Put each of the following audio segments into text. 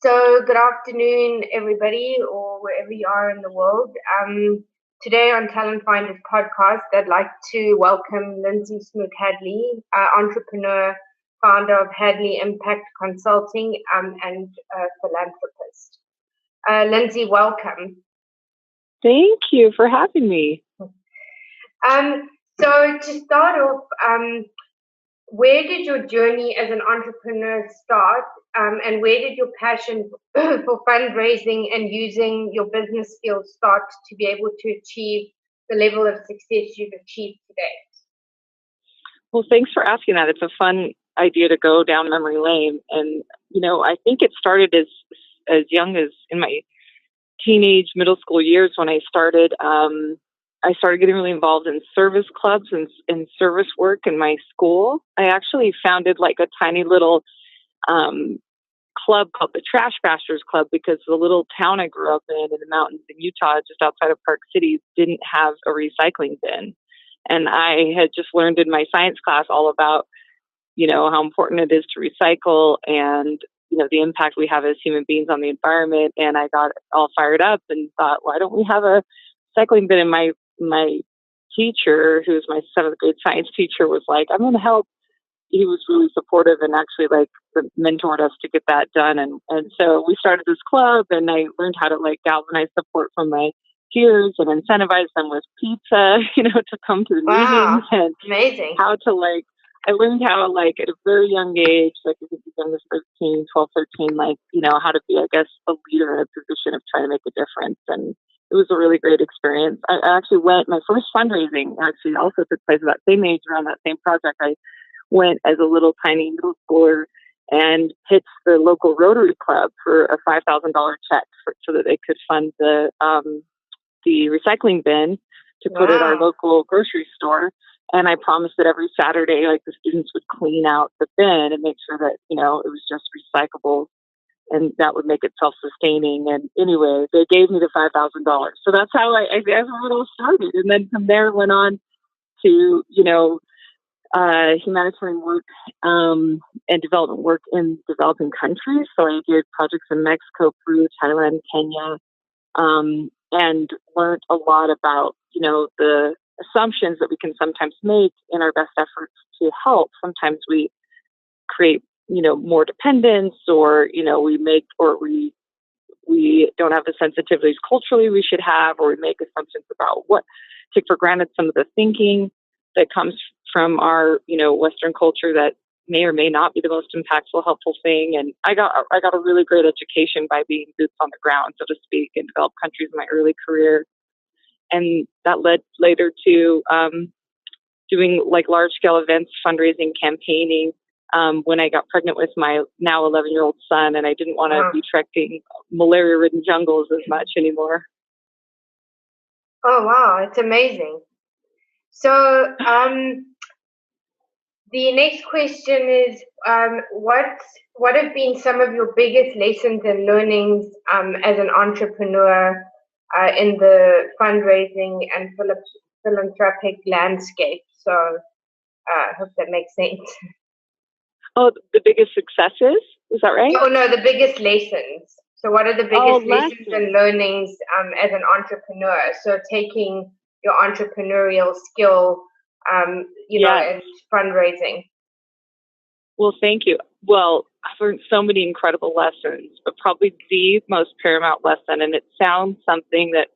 So, good afternoon, everybody, or wherever you are in the world. Today on Talent Finders podcast, I'd like to welcome Lindsay Smoot Hadley, entrepreneur, founder of Hadley Impact Consulting, and philanthropist. Lindsay, welcome. Thank you for having me. So, to start off, where did your journey as an entrepreneur start, and where did your passion for fundraising and using your business skills start to be able to achieve the level of success you've achieved today? Well, thanks for asking that. It's a fun idea to go down memory lane. And, I think it started as young as in my teenage, middle school years when I started getting really involved in service clubs and service work in my school. I actually founded like a tiny little club called the Trash Bashers Club because the little town I grew up in the mountains in Utah, just outside of Park City, didn't have a recycling bin. And I had just learned in my science class all about, how important it is to recycle and, the impact we have as human beings on the environment. And I got all fired up and thought, why don't we have a recycling bin? And my teacher, who was my 7th grade science teacher, was like, I'm going to help. He was really supportive and actually mentored us to get that done. And so we started this club and I learned how to galvanize support from my peers and incentivize them with pizza, to come to the meetings, and amazing. I learned how at a very young age, I think as young as 12, 13, how to be, I guess, a leader in a position of trying to make a difference. And it was a really great experience. I actually my first fundraising actually also took place at that same age around that same project. I went as a little tiny middle schooler and pitched the local Rotary Club for a $5,000 check so that they could fund the recycling bin to put at our local grocery store. And I promised that every Saturday, the students would clean out the bin and make sure that, it was just recyclable, and that would make it self-sustaining. And anyway, they gave me the $5,000. So that's how I it all started. And then from there went on to, humanitarian work and development work in developing countries. So I did projects in Mexico, Peru, Thailand, Kenya, and learned a lot about, the assumptions that we can sometimes make in our best efforts to help. Sometimes we create, more dependence, or, we don't have the sensitivities culturally we should have, or we make assumptions about take for granted some of the thinking that comes from our, Western culture that may or may not be the most impactful, helpful thing. And I got a really great education by being boots on the ground, so to speak, in developed countries in my early career. And that led later to doing large scale events, fundraising, campaigning. When I got pregnant with my now 11-year-old son, and I didn't want to be trekking malaria-ridden jungles as much anymore. Oh, wow. It's amazing. So the next question is, what have been some of your biggest lessons and learnings as an entrepreneur in the fundraising and philanthropic landscape? So I hope that makes sense. Oh, the biggest successes? Is that right? Oh, no, the biggest lessons. So what are the biggest lessons and learnings as an entrepreneur? So taking your entrepreneurial skill, and fundraising. Well, thank you. Well, I've learned so many incredible lessons, but probably the most paramount lesson, and it sounds something that,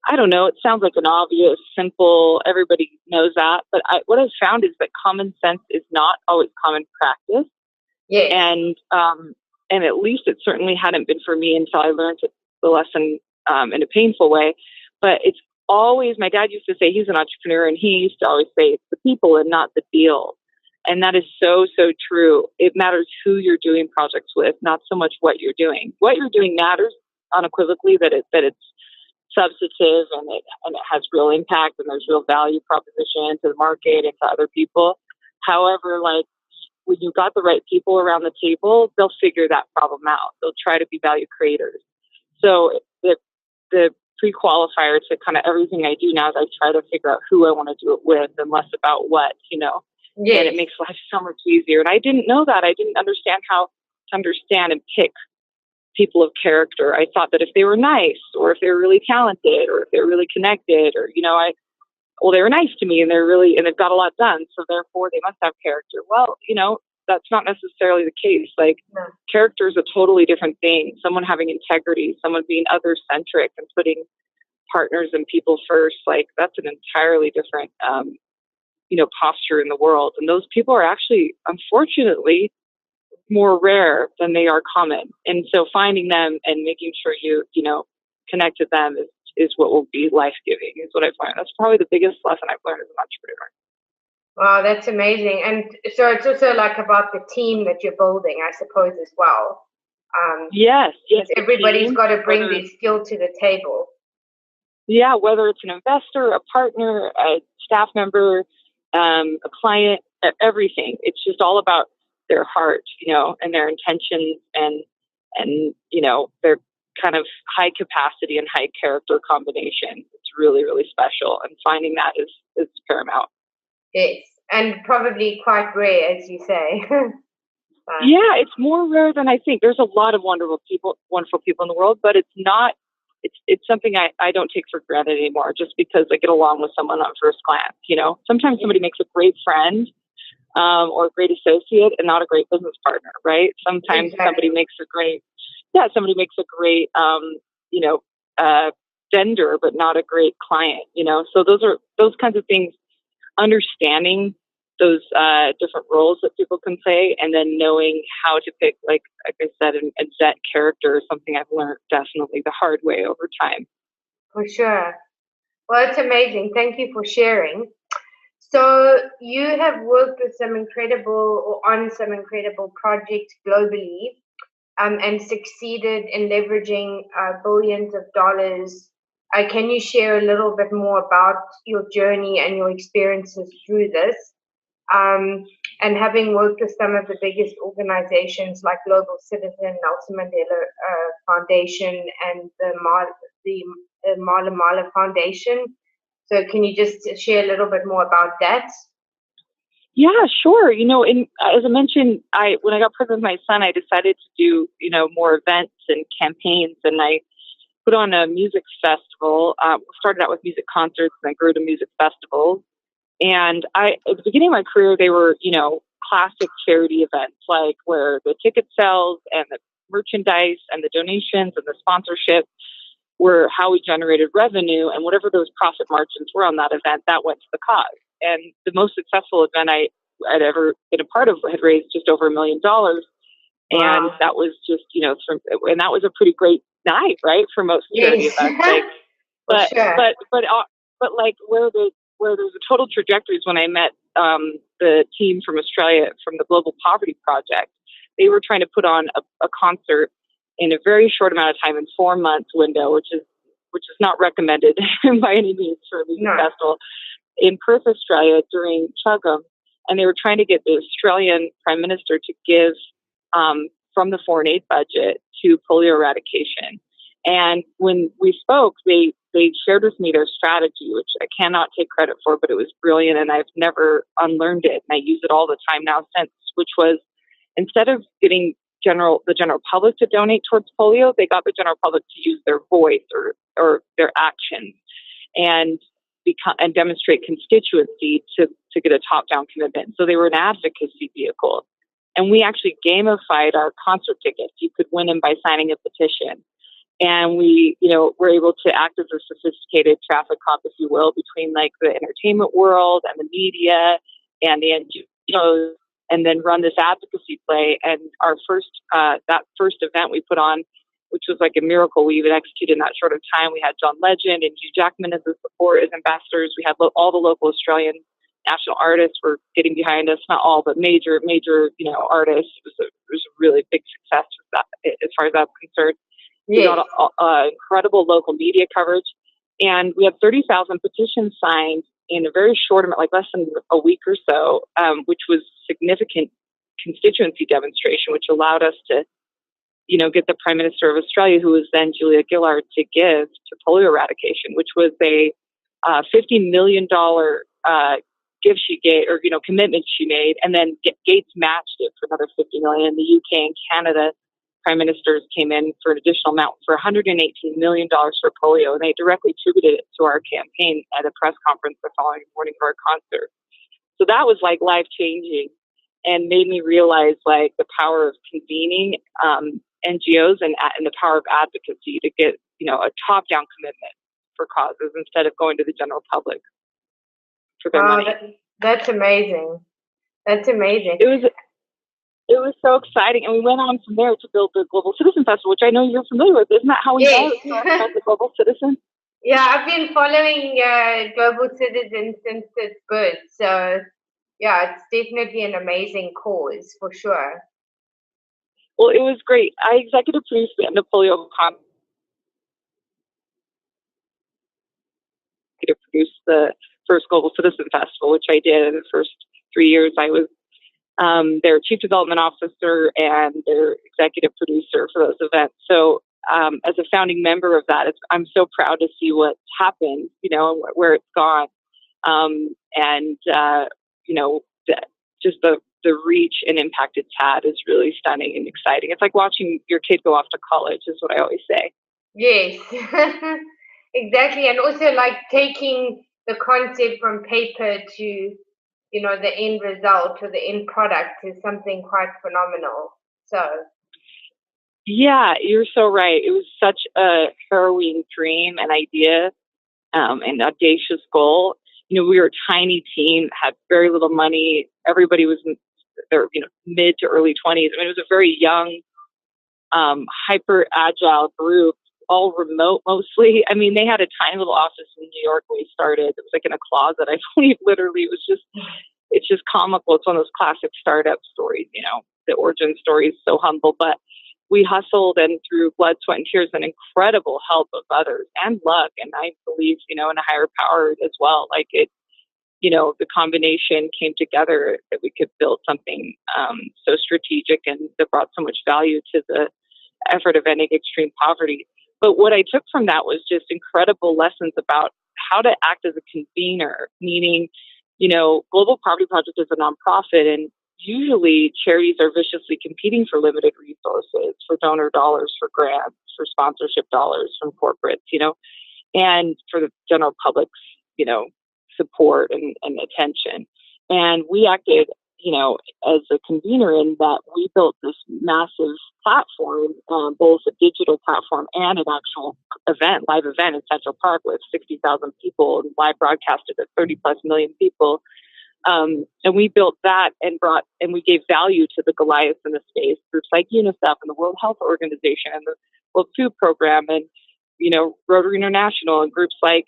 I don't know, it sounds like an obvious, simple, everybody knows that, but what I've found is that common sense is not always common practice. Yeah. And at least it certainly hadn't been for me until I learned the lesson in a painful way. But it's always, my dad used to say, he's an entrepreneur, and he used to always say, it's the people and not the deal. And that is so, so true. It matters who you're doing projects with, not so much what you're doing. What you're doing matters unequivocally, that it's substantive and it has real impact and there's real value proposition to the market and to other people. However, when you've got the right people around the table, they'll figure that problem out. They'll try to be value creators. So the pre-qualifier to kind of everything I do now is I try to figure out who I want to do it with and less about what, Yes. And it makes life so much easier. And I didn't know that. I didn't understand how to understand and pick people of character. I thought that if they were nice, or if they were really talented, or if they were really connected, or, they were nice to me and they've got a lot done, so therefore they must have character. Well, that's not necessarily the case. Like, No. character is a totally different thing. Someone having integrity, someone being other-centric and putting partners and people first, like, that's an entirely different, posture in the world. And those people are actually, unfortunately, more rare than they are common. And so finding them and making sure you connect to them is what will be life-giving, is what I've learned. That's probably the biggest lesson I've learned as an entrepreneur. Wow, that's amazing. And so it's also like about the team that you're building, I suppose, as well. Yes. Everybody's got to bring their skill to the table. Yeah, whether it's an investor, a partner, a staff member, a client, everything. It's just all about their heart, and their intentions and their kind of high capacity and high character combination. It's really, really special. And finding that is paramount. Yes. And probably quite rare, as you say. Yeah, it's more rare than I think. There's a lot of wonderful people in the world, but it's something I don't take for granted anymore, just because I get along with someone on first glance. Sometimes somebody makes a great friend, or a great associate, and not a great business partner, right? Sometimes somebody makes a great vendor, but not a great client, So those kinds of things, understanding those different roles that people can play, and then knowing how to pick, like I said, and vet character is something I've learned definitely the hard way over time. For sure. Well, it's amazing. Thank you for sharing. So you have worked with on some incredible projects globally, and succeeded in leveraging billions of dollars. Can you share a little bit more about your journey and your experiences through this? And having worked with some of the biggest organizations like Global Citizen, Nelson Mandela Foundation, and the Mala Mala Foundation. So can you just share a little bit more about that? Yeah, sure. As I mentioned, when I got pregnant with my son, I decided to do, more events and campaigns, and I put on a music festival. Started out with music concerts, and I grew to music festivals. And at the beginning of my career, they were, classic charity events, like where the ticket sales and the merchandise and the donations and the sponsorship were how we generated revenue, and whatever those profit margins were on that event, that went to the cause. And the most successful event I'd ever been a part of had raised just over $1 million. And that was just, and that was a pretty great night, right, for most charity events. But like where there's a total trajectory is when I met the team from Australia from the Global Poverty Project. They were trying to put on a concert in a very short amount of time, in 4 months window, which is not recommended by any means for a music festival, in Perth, Australia, during Chugum. And they were trying to get the Australian Prime Minister to give from the foreign aid budget to polio eradication. And when we spoke, they shared with me their strategy, which I cannot take credit for, but it was brilliant, and I've never unlearned it. And I use it all the time now since, which was, instead of getting the general public to donate towards polio, they got the general public to use their voice or their actions and demonstrate constituency to get a top-down commitment. So they were an advocacy vehicle. And we actually gamified our concert tickets. You could win them by signing a petition. And we, were able to act as a sophisticated traffic cop, if you will, between like the entertainment world and the media and the NGOs, and then run this advocacy play. And our that first event we put on, which was like a miracle, we even executed in that short of time. We had John Legend and Hugh Jackman as the support, as ambassadors. We had all the local Australian national artists were getting behind us, not all, but major, artists. It was a really big success with that, as far as that's concerned. We got incredible local media coverage, and we had 30,000 petitions signed in a very short amount, like less than a week or so, which was significant constituency demonstration, which allowed us to, get the Prime Minister of Australia, who was then Julia Gillard, to give to polio eradication, which was a $50 million gift she gave, or commitment she made, and then Gates matched it for another $50 million. The UK and Canada prime ministers came in for an additional amount for $118 million for polio, and they directly attributed it to our campaign at a press conference the following morning of our concert. So that was like life changing and made me realize like the power of convening NGOs and the power of advocacy to get, a top-down commitment for causes instead of going to the general public for their money. That's amazing. That's amazing. It was so exciting, and we went on from there to build the Global Citizen Festival, which I know you're familiar with. Isn't that how we Yes. got the Global Citizen? Yeah, I've been following Global Citizen since its birth, so yeah, it's definitely an amazing cause for sure. Well, it was great. I executive produced the End of Polio Conference. Produced the first Global Citizen Festival, which I did in the first 3 years. I was their chief development officer and their executive producer for those events. So as a founding member of that, I'm so proud to see what's happened, and where it's gone. Just the reach and impact it's had is really stunning and exciting. It's like watching your kid go off to college is what I always say. Yes, exactly. And also like taking the concept from paper to, the end result or the end product is something quite phenomenal. So. Yeah, you're so right. It was such a harrowing dream and idea, and audacious goal. We were a tiny team, had very little money. Everybody was in their, mid to early 20s. I mean, it was a very young, hyper agile group, all remote mostly. I mean, they had a tiny little office in New York when we started. It was like in a closet. I believe literally it's just comical. It's one of those classic startup stories, the origin story is so humble, but we hustled, and through blood, sweat, and tears, and incredible help of others and luck. And I believe, in a higher power as well. Like it, the combination came together that we could build something so strategic and that brought so much value to the effort of ending extreme poverty. But what I took from that was just incredible lessons about how to act as a convener, meaning, Global Poverty Project is a nonprofit, and usually charities are viciously competing for limited resources, for donor dollars, for grants, for sponsorship dollars from corporates, and for the general public's, support and attention. And we acted, as a convener in that we built this massive platform, both a digital platform and an actual live event in Central Park with 60,000 people and live broadcasted to 30 plus million people. And we built that and we gave value to the Goliaths in the space, groups like UNICEF and the World Health Organization and the World Food Program and, Rotary International and groups like,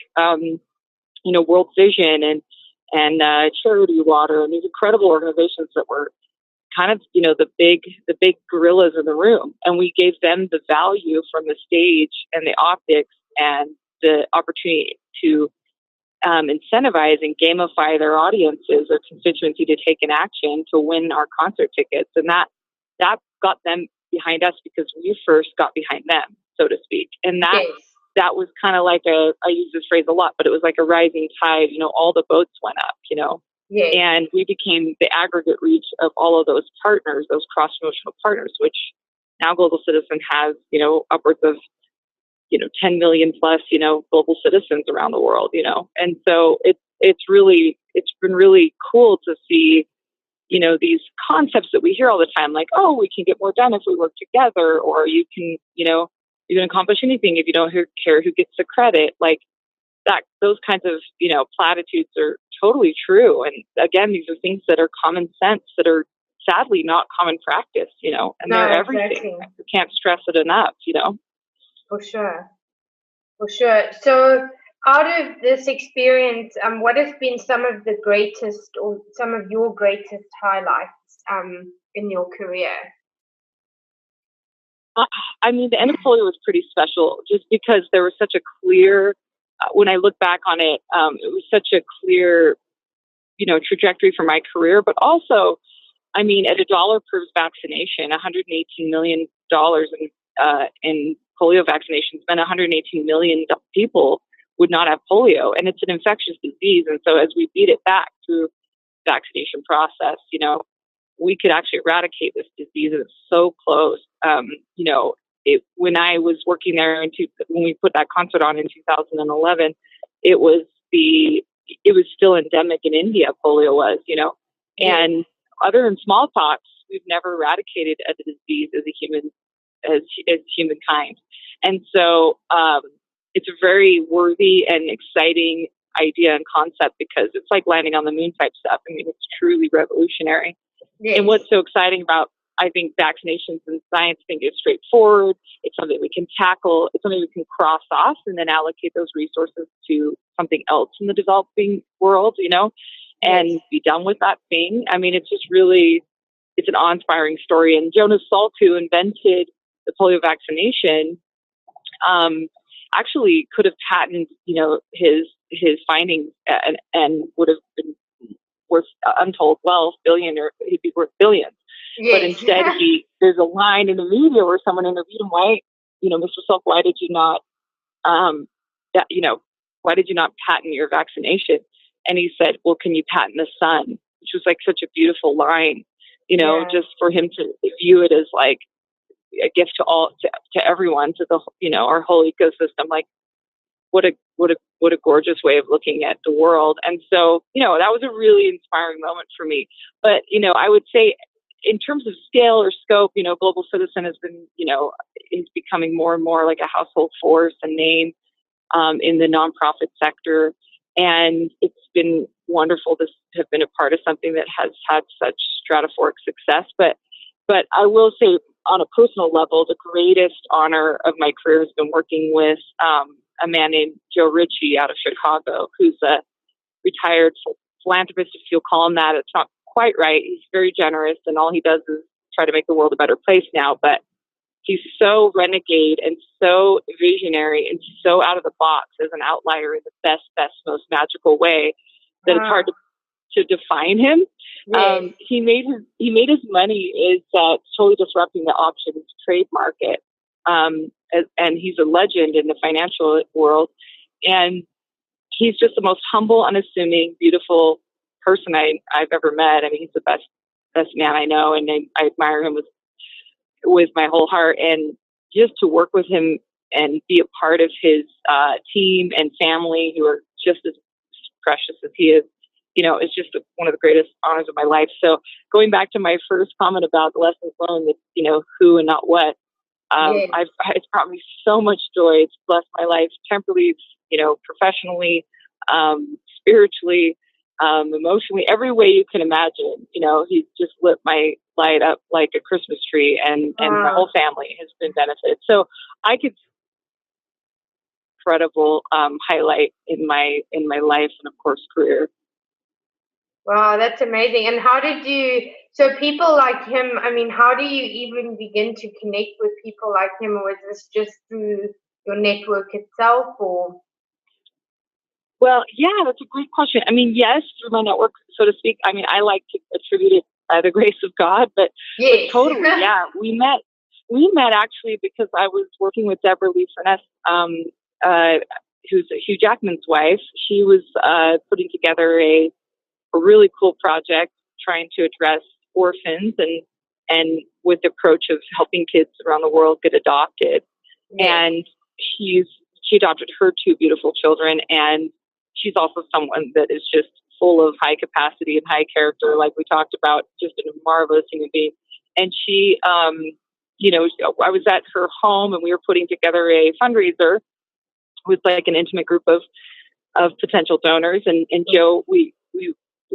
World Vision and Charity Water and these incredible organizations that were kind of, the big gorillas in the room. And we gave them the value from the stage and the optics and the opportunity to incentivize and gamify their audiences or constituency to take an action to win our concert tickets. And that got them behind us because we first got behind them, so to speak. And that was kind of like I use this phrase a lot, but it was like a rising tide, all the boats went up, Yes. And we became the aggregate reach of all of those partners, those cross-promotional partners, which now Global Citizen has, upwards of 10 million plus, global citizens around the world, and so it's been really cool to see, these concepts that we hear all the time, like, oh, we can get more done if we work together, or you can accomplish anything if you don't care who gets the credit, like that. Those kinds of, platitudes are totally true. And again, these are things that are common sense that are sadly not common practice, and they're everything. Exactly. We can't stress it enough, For sure. So out of this experience, what has been some of the greatest or some of your greatest highlights in your career? I mean, the end of polio was pretty special just because there was such a clear, when I look back on it, it was such a clear, trajectory for my career, but also, I mean, at $1 per vaccination, $118 million in polio vaccinations meant 118 million people would not have polio. And it's an infectious disease. And so as we beat it back through vaccination process, we could actually eradicate this disease. It's so close. When I was working there when we put that concert on in 2011, it was still endemic in India. Polio was, and other than smallpox, we've never eradicated a disease as humankind. And so, it's a very worthy and exciting idea and concept, because it's like landing on the moon type stuff. I mean, it's truly revolutionary. Yes. And what's so exciting about, I think, vaccinations and science, I think it's straightforward. It's something we can tackle. It's something we can cross off and then allocate those resources to something else in the developing world, and yes. be done with that thing. I mean, it's just really, it's an awe-inspiring story. And Jonas Salk, who invented the polio vaccination, actually could have patented, his findings and would have been worth untold wealth, he'd be worth billions. Yes. But instead, there's a line in the media where someone interviewed him, Mr. Salk, why did you not patent your vaccination? And he said, well, can you patent the sun? Which was like such a beautiful line, just for him to view it as like a gift to everyone, to the, our whole ecosystem. Like, what a gorgeous way of looking at the world. And so, that was a really inspiring moment for me. But, I would say in terms of scale or scope, Global Citizen has been, is becoming more and more like a household force and name in the nonprofit sector. And it's been wonderful to have been a part of something that has had such stratospheric success. But I will say, on a personal level, the greatest honor of my career has been working with a man named Joe Ritchie out of Chicago, who's a retired philanthropist, if you'll call him that. It's not quite right. He's very generous, and all he does is try to make the world a better place now. But he's so renegade and so visionary and so out of the box as an outlier in the best, most magical way that it's hard to define him. Yes. He made his money is totally disrupting the options trade market. And he's a legend in the financial world. And he's just the most humble, unassuming, beautiful person I've ever met. I mean, he's the best man I know, and I admire him with my whole heart. And just to work with him and be a part of his team and family, who are just as precious as he is, it's just one of the greatest honors of my life. So going back to my first comment about the lessons learned, that, who and not what, yes. It's brought me so much joy. It's blessed my life temporally, professionally, spiritually, emotionally, every way you can imagine. He's just lit my light up like a Christmas tree, and my whole family has been benefited. So I could incredible highlight in my life and, of course, career. Wow, that's amazing. And so people like him, I mean, how do you even begin to connect with people like him? Or is this just through your network itself, or? Well, yeah, that's a great question. I mean, yes, through my network, so to speak. I mean, I like to attribute it by the grace of God, but, yes. But totally, yeah. We met actually because I was working with Deborah Lee Furness, who's Hugh Jackman's wife. She was putting together a really cool project trying to address orphans and with the approach of helping kids around the world get adopted. Yeah. And she adopted her two beautiful children, and she's also someone that is just full of high capacity and high character, like we talked about, just a marvelous human being. And she, I was at her home, and we were putting together a fundraiser with like an intimate group of potential donors. And Joe,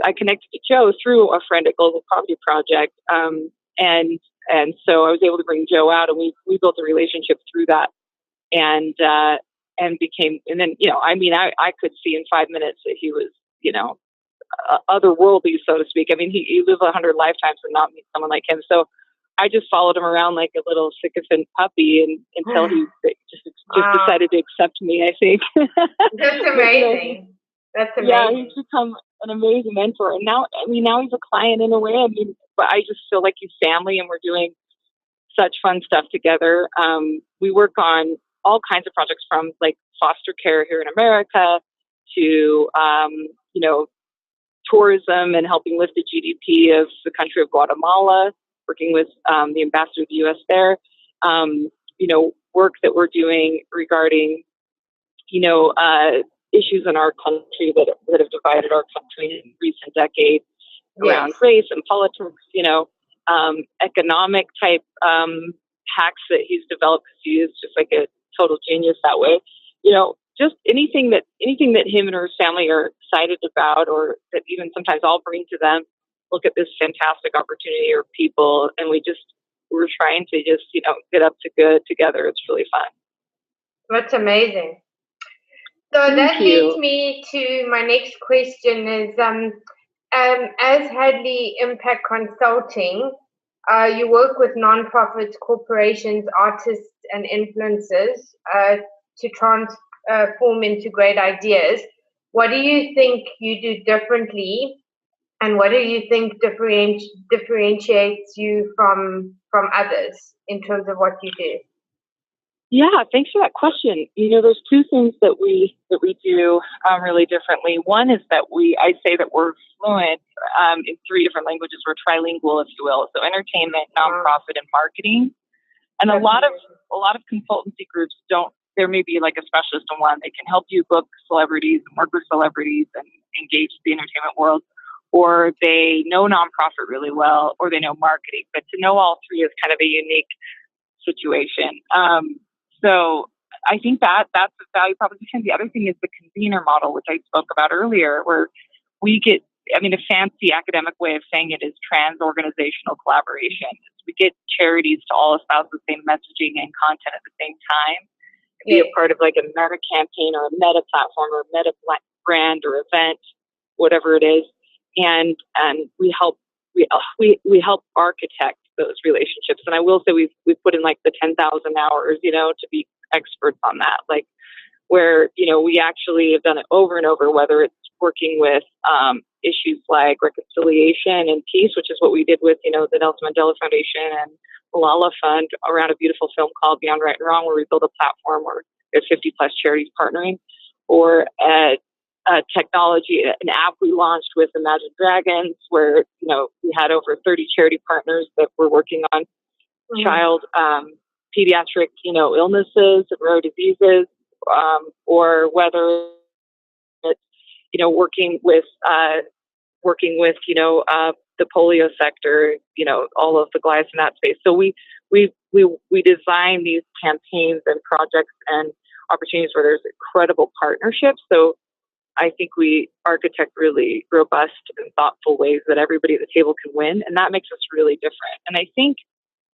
I connected to Joe through a friend at Global Poverty Project. And so I was able to bring Joe out, and we built a relationship through that, and then, I could see in 5 minutes that he was, otherworldly, so to speak. I mean, he lived 100 lifetimes and not meet someone like him. So I just followed him around like a little sycophant puppy until he just decided to accept me, I think. That's amazing. That's amazing. Yeah, he's become an amazing mentor. And now he's a client in a way. I mean, but I just feel like he's family, and we're doing such fun stuff together. We work on all kinds of projects, from like foster care here in America to, tourism and helping lift the GDP of the country of Guatemala, working with the ambassador of the U.S. there. Work that we're doing regarding, issues in our country that have divided our country in recent decades around race and politics, economic type hacks that he's developed, because he is just like a total genius that way. Just anything that him and his family are excited about, or that even sometimes I'll bring to them. Look at this fantastic opportunity or people, and we're trying to just get up to good together. It's really fun. That's amazing. So that leads me to my next question is, as Hadley Impact Consulting, you work with nonprofits, corporations, artists, and influencers to transform into great ideas. What do you think you do differently, and what do you think differentiates you from others in terms of what you do? Yeah, thanks for that question. There's two things that we do really differently. One is that I say that we're fluent in three different languages. We're trilingual, if you will. So entertainment, nonprofit, and marketing. And a lot of consultancy groups don't. There may be like a specialist in one. They can help you book celebrities and work with celebrities and engage the entertainment world, or they know nonprofit really well, or they know marketing. But to know all three is kind of a unique situation. So I think that's a value proposition. The other thing is the convener model, which I spoke about earlier, where we get, a fancy academic way of saying it is trans-organizational collaboration. We get charities to all espouse the same messaging and content at the same time, be a part of like a meta campaign or a meta platform or a meta brand or event, whatever it is. And we help architect those relationships. And I will say we've put in like the 10,000 hours, to be experts on that, like where, we actually have done it over and over, whether it's working with issues like reconciliation and peace, which is what we did with, the Nelson Mandela Foundation and Malala Fund around a beautiful film called Beyond Right and Wrong, where we built a platform where there's 50 plus charities partnering, or technology, an app we launched with Imagine Dragons, where, we had over 30 charity partners that were working on child, pediatric, illnesses and rare diseases, or whether it's, working with, the polio sector, all of the guys in that space. So we design these campaigns and projects and opportunities where there's incredible partnerships. So I think we architect really robust and thoughtful ways that everybody at the table can win. And that makes us really different. And I think,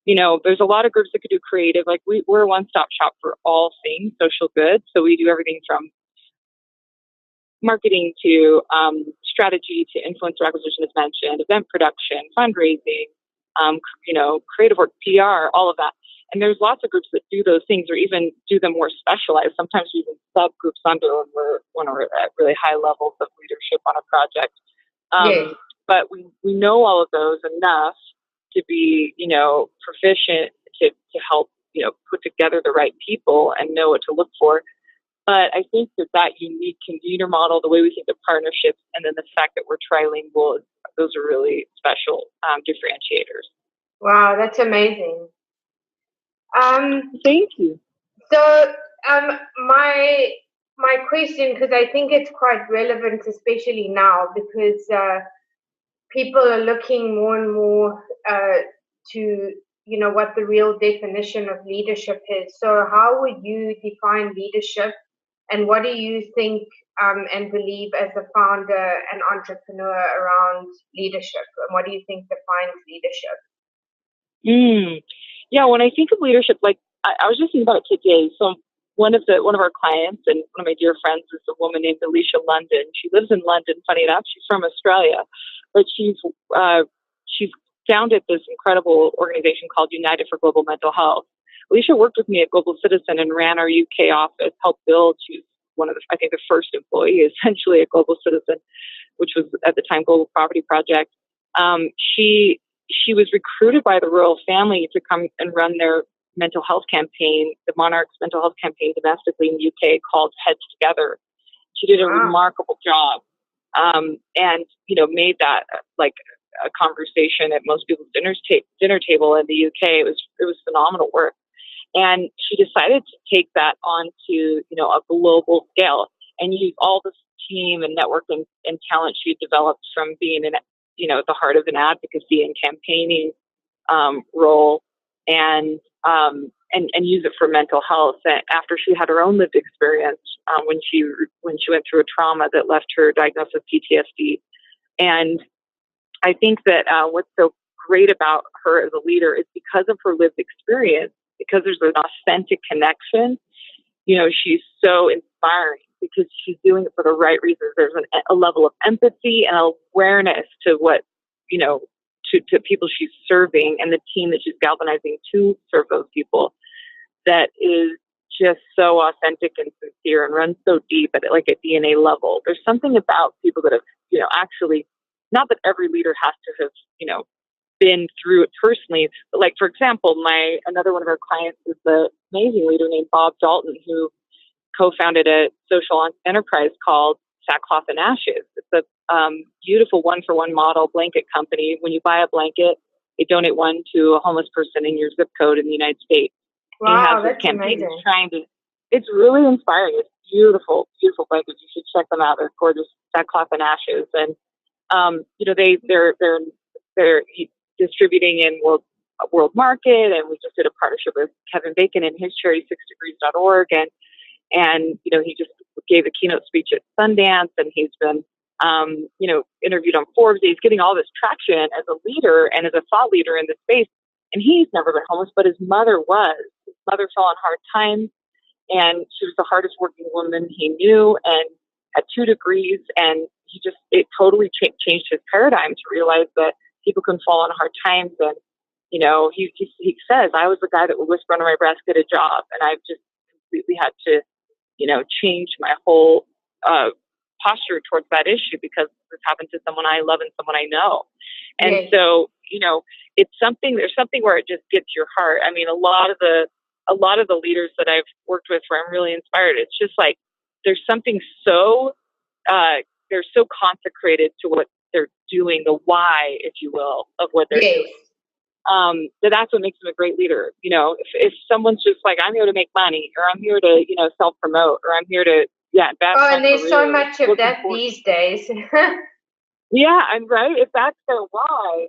there's a lot of groups that could do creative. Like we're a one-stop shop for all things social good. So we do everything from marketing to strategy to influencer acquisition, as mentioned, event production, fundraising, creative work, PR, all of that. And there's lots of groups that do those things, or even do them more specialized. Sometimes we even subgroups under when we're at really high levels of leadership on a project. But we know all of those enough to be, proficient to help, put together the right people and know what to look for. But I think that unique convener model, the way we think of partnerships, and then the fact that we're trilingual, those are really special differentiators. Wow, that's amazing. Thank you. So my question, because I think it's quite relevant, especially now, because people are looking more and more to, what the real definition of leadership is. So how would you define leadership, and what do you think and believe as a founder and entrepreneur around leadership? And what do you think defines leadership? Yeah, when I think of leadership, like I was just thinking about it today. So one of our clients and one of my dear friends is a woman named Alicia London. She lives in London, funny enough. She's from Australia, but she's founded this incredible organization called United for Global Mental Health. Alicia worked with me at Global Citizen and ran our UK office, helped build. She was one of the first employee essentially at Global Citizen, which was at the time Global Poverty Project. She was recruited by the royal family to come and run their mental health campaign, the Monarch's mental health campaign domestically in the UK, called Heads Together. She did a remarkable job. and made that like a conversation at most people's dinner table in the UK. It was phenomenal work, and she decided to take that onto a global scale and use all this team and networking and talent she developed from being at the heart of an advocacy and campaigning role, and use it for mental health. And after she had her own lived experience, when she went through a trauma that left her diagnosed with PTSD. And I think that what's so great about her as a leader is because of her lived experience, because there's an authentic connection. She's so inspiring because she's doing it for the right reasons. There's a level of empathy and awareness to what, to people she's serving and the team that she's galvanizing to serve those people, that is just so authentic and sincere and runs so deep at like a DNA level. There's something about people that have, actually, not that every leader has to have, been through it personally. But like, for example, another one of our clients is the amazing leader named Bob Dalton, who co-founded a social enterprise called Sackcloth and Ashes. It's a beautiful one-for-one model blanket company. When you buy a blanket, they donate one to a homeless person in your zip code in the United States. Wow, that's amazing. It's really inspiring. It's beautiful, beautiful blankets. You should check them out. They're gorgeous. Sackcloth and Ashes, and they're distributing in world market, and we just did a partnership with Kevin Bacon and his charity 6degrees.org, and he just gave a keynote speech at Sundance, and he's been interviewed on Forbes. He's getting all this traction as a leader and as a thought leader in the space. And he's never been homeless, but his mother was. His mother fell on hard times, and she was the hardest working woman he knew, and had 2 degrees, and it totally changed his paradigm to realize that people can fall on hard times. And, he says, I was the guy that would whisper under my breath, get a job. And I've just completely had to, change my whole posture towards that issue because this happened to someone I love and someone I know. And so, there's something where it just gets your heart. I mean, a lot of the leaders that I've worked with where I'm really inspired, it's just like, there's something so, they're so consecrated to what they're doing, the why, if you will, of what they're doing. That's what makes them a great leader. If someone's just like, I'm here to make money, or I'm here to, self-promote, or I'm here to, and there's so much of that these days. Yeah, and right. If that's their why,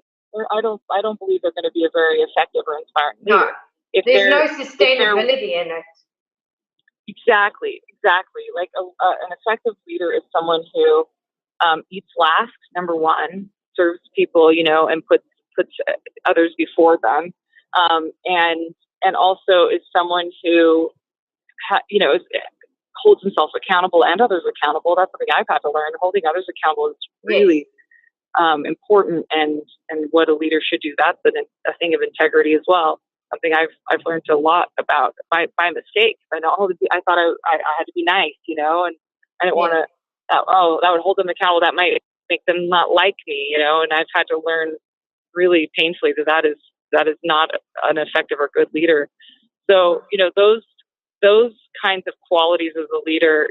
I don't believe they're going to be a very effective or inspiring leader. No, there's no sustainability in it. Exactly. Like an effective leader is someone who eats last, number one, serves people, and puts others before them, and also is someone who, holds himself accountable and others accountable. That's something I've had to learn. Holding others accountable is really important, and what a leader should do. That's a thing of integrity as well. Something I've learned a lot about by mistake. I thought I had to be nice, and I didn't want to. That would hold them accountable. That might make them not like me, and I've had to learn really painfully that is not an effective or good leader. So those kinds of qualities as a leader,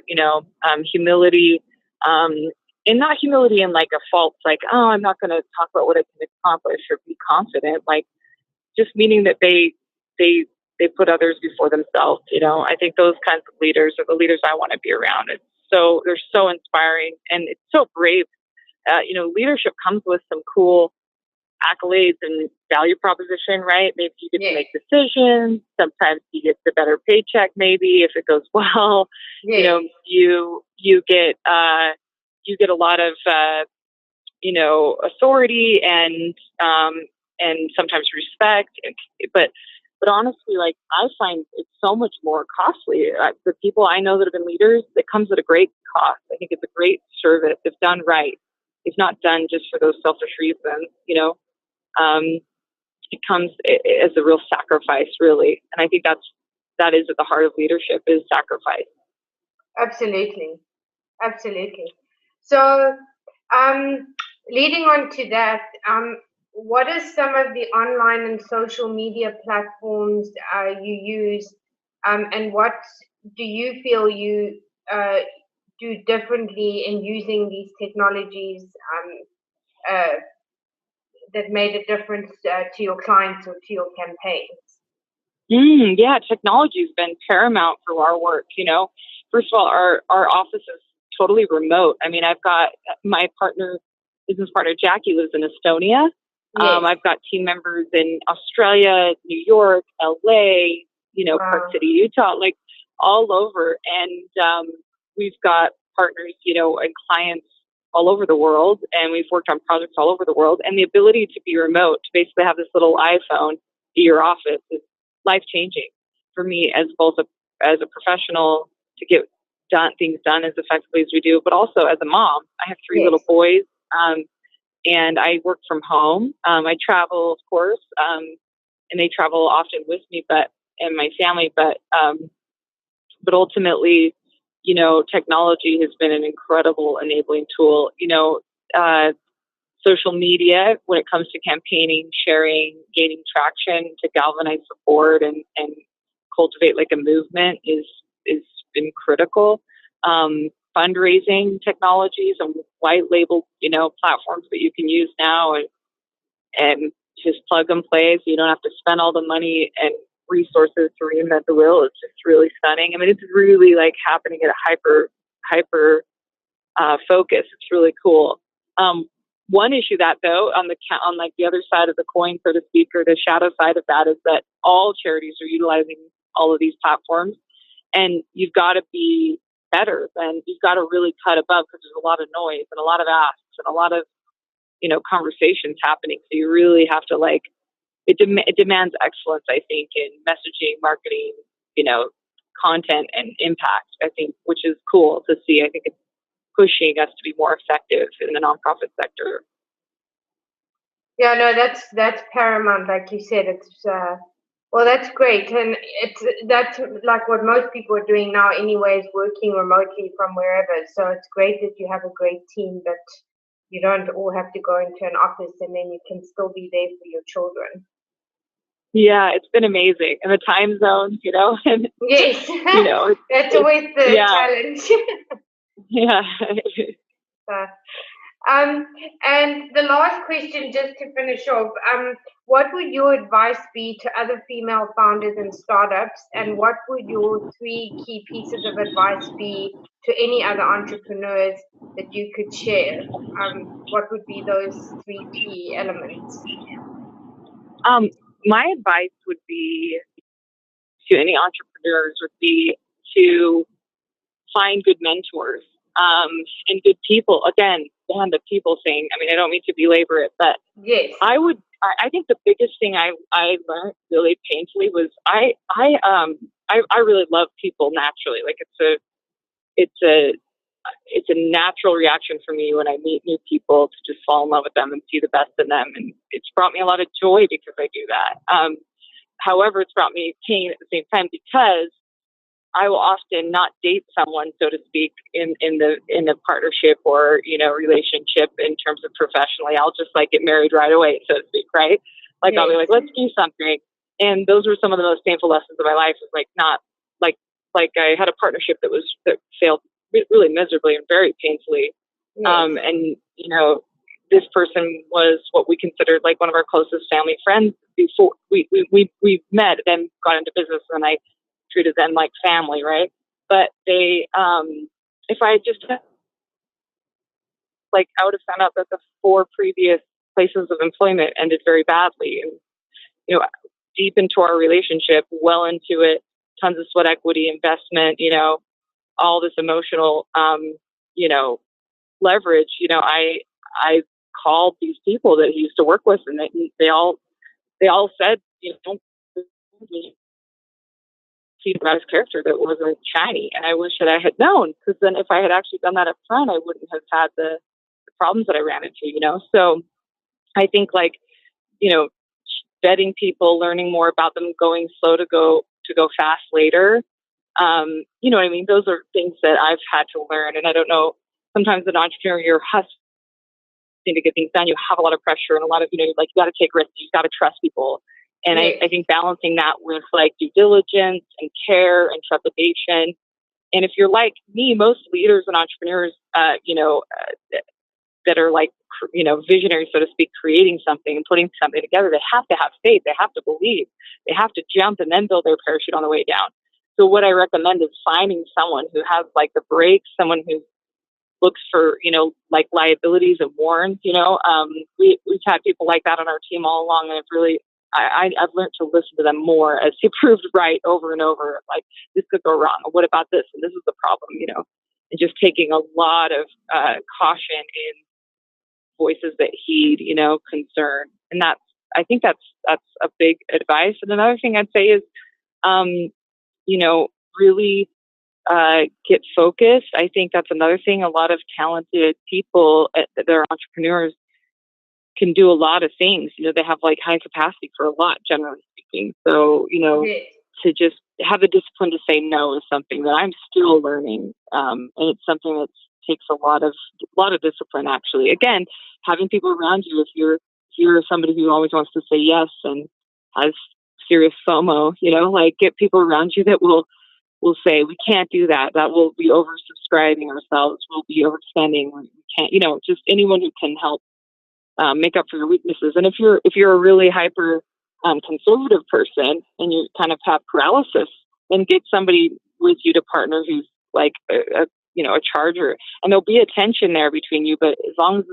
humility, and not humility in like a false, like, oh, I'm not going to talk about what I can accomplish or be confident, like just meaning that they put others before themselves. I think those kinds of leaders are the leaders I want to be around. They're so inspiring, and it's so brave. Leadership comes with some cool accolades and value proposition, right? Maybe you get to make decisions. Sometimes you get the better paycheck, maybe if it goes well. You get a lot of authority and sometimes respect. But honestly, like, I find it's so much more costly. The people I know that have been leaders, it comes at a great cost. I think it's a great service if done right. It's not done just for those selfish reasons, it comes as a real sacrifice, really. And I think that is at the heart of leadership, is sacrifice. Absolutely. So, leading on to that, what are some of the online and social media platforms you use, and what do you feel do differently in using these technologies that made a difference to your clients or to your campaigns? Yeah, technology has been paramount for our work. First of all, our office is totally remote. I mean, I've got my business partner, Jackie, lives in Estonia. Yes. I've got team members in Australia, New York, LA, Park City, Utah, like all over. And we've got partners, and clients all over the world. And we've worked on projects all over the world. And the ability to be remote, to basically have this little iPhone at your office, is life-changing for me as both as a professional to get things done as effectively as we do, but also as a mom. I have three little boys, and I work from home. I travel, of course, and they travel often with me, and my family. But ultimately, technology has been an incredible enabling tool. Social media, when it comes to campaigning, sharing, gaining traction to galvanize support and cultivate like a movement is been critical. Fundraising technologies and white label, platforms that you can use now and just plug and play, so you don't have to spend all the money and resources to reinvent the wheel. It's just really stunning. I mean, it's really like happening at a hyper focus. It's really cool. One issue that though, on like the other side of the coin, so to speak, or the shadow side of that, is that all charities are utilizing all of these platforms, and you've got to be better. And you've got to really cut above, because there's a lot of noise and a lot of asks and a lot of conversations happening. So you really have to it demands excellence, I think, in messaging, marketing, content and impact. I think, which is cool to see. I think it's pushing us to be more effective in the nonprofit sector. Yeah, no, that's paramount. Like you said, it's well, that's great, and that's like what most people are doing now, anyways, working remotely from wherever. So it's great that you have a great team, that you don't all have to go into an office, and then you can still be there for your children. Yeah, it's been amazing, and the time zones, and yes, that's always the challenge. Yeah. And the last question, just to finish off, what would your advice be to other female founders and startups, and what would your 3 key pieces of advice be to any other entrepreneurs that you could share? What would be those 3 key elements? My advice would be to any entrepreneurs would be to find good mentors. And good people. Again, the people thing. I mean, I don't mean to belabor it, but yes, I think the biggest thing I learned really painfully was I really love people naturally. Like it's a natural reaction for me when I meet new people to just fall in love with them and see the best in them. And it's brought me a lot of joy because I do that. However, it's brought me pain at the same time, because I will often not date someone, so to speak, in the partnership or, relationship in terms of professionally. I'll just get married right away, so to speak, right? Like, yes. I'll be like, let's do something. And those were some of the most painful lessons of my life, is not I had a partnership that failed really miserably and very painfully. Yes. And, this person was what we considered one of our closest family friends before we met, then got into business, and I treated them like family, right? But they, if I had just I would have found out that the 4 previous places of employment ended very badly, and deep into our relationship, well into it, tons of sweat equity, investment, all this emotional, leverage. I called these people that he used to work with, and they all said, don't see about his character that wasn't shiny. And I wish that I had known, because then if I had actually done that up front, I wouldn't have had the problems that I ran into, So I think vetting people, learning more about them, going slow to go fast later. You know what I mean? Those are things that I've had to learn. And I don't know, sometimes as an entrepreneur, you're hustling to get things done. You have a lot of pressure and a lot of, you got to take risks. You got to trust people. And I think balancing that with due diligence and care and trepidation And if you're like me, most leaders and entrepreneurs, that are like, visionaries, so to speak, creating something and putting something together, they have to have faith. They have to believe. They have to jump and then build their parachute on the way down. So what I recommend is finding someone who has like the brakes, someone who looks for, like liabilities and warns. We've had people like that on our team all along, and it's really, I've learned to listen to them more as he proved right over and over. Like, this could go wrong. What about this? And this is the problem, and just taking a lot of caution in voices that heed, concern. And I think that's a big advice. And another thing I'd say is, really get focused. I think that's another thing. A lot of talented people that are entrepreneurs can do a lot of things. They have like high capacity for a lot, generally speaking. So, to just have the discipline to say no is something that I'm still learning. And it's something that takes a lot of discipline, actually. Again, having people around you, if you're somebody who always wants to say yes and has serious FOMO, like, get people around you that will say, we can't do that. That will be oversubscribing ourselves. We'll be overspending. We can't, just anyone who can help make up for your weaknesses. And if you're a really hyper conservative person and you kind of have paralysis, then get somebody with you to partner who's like a charger, and there'll be a tension there between you. But as long as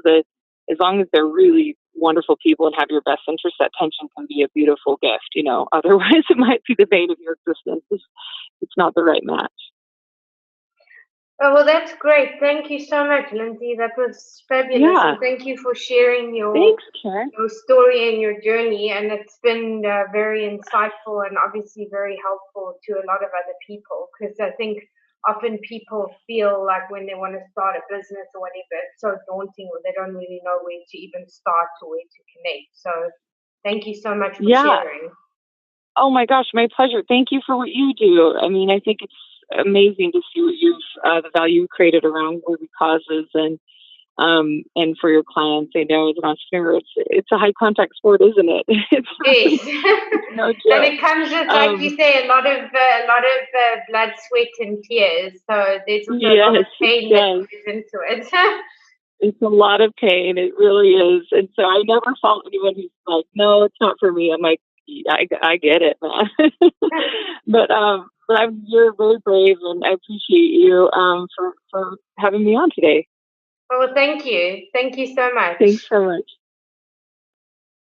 they're really wonderful people and have your best interest, that tension can be a beautiful gift. Otherwise it might be the bane of your existence. It's not the right match. Oh, well, that's great. Thank you so much, Lindsay. That was fabulous. Yeah. And thank you for sharing your story and your journey. And it's been very insightful and obviously very helpful to a lot of other people, because I think often people feel like when they want to start a business or whatever, it's so daunting, or they don't really know where to even start or where to connect. So thank you so much for sharing. Oh my gosh, my pleasure. Thank you for what you do. I mean, I think it's amazing to see what the value you've created around worthy causes and for your clients. I know as an entrepreneur, it's a high contact sport, isn't it? It's no joke. And it comes with, like you say, a lot of blood, sweat, and tears. So there's also a lot of pain that goes into it. It's a lot of pain. It really is. And so I never fault anyone who's like, no, it's not for me. I'm like, I get it, man. But you're very brave, and I appreciate you for having me on today. Well, thank you. Thank you so much. Thanks so much.